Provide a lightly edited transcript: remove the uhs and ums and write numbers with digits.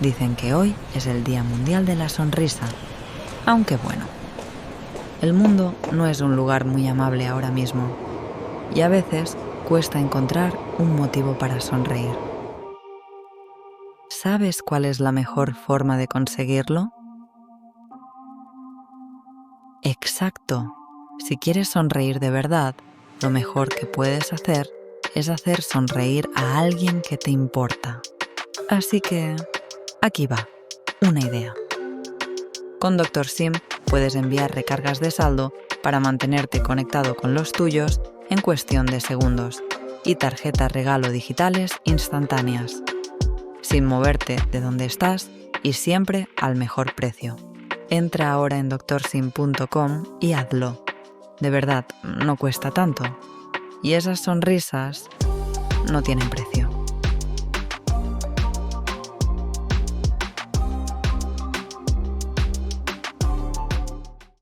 Dicen que hoy es el Día Mundial de la Sonrisa, aunque bueno, el mundo no es un lugar muy amable ahora mismo y a veces cuesta encontrar un motivo para sonreír. ¿Sabes cuál es la mejor forma de conseguirlo? Exacto. Si quieres sonreír de verdad, lo mejor que puedes hacer es hacer sonreír a alguien que te importa. Así que, aquí va, una idea. Con doctorSIM puedes enviar recargas de saldo para mantenerte conectado con los tuyos en cuestión de segundos y tarjetas regalo digitales instantáneas, sin moverte de donde estás y siempre al mejor precio. Entra ahora en doctorsim.com y hazlo. De verdad, no cuesta tanto. Y esas sonrisas no tienen precio.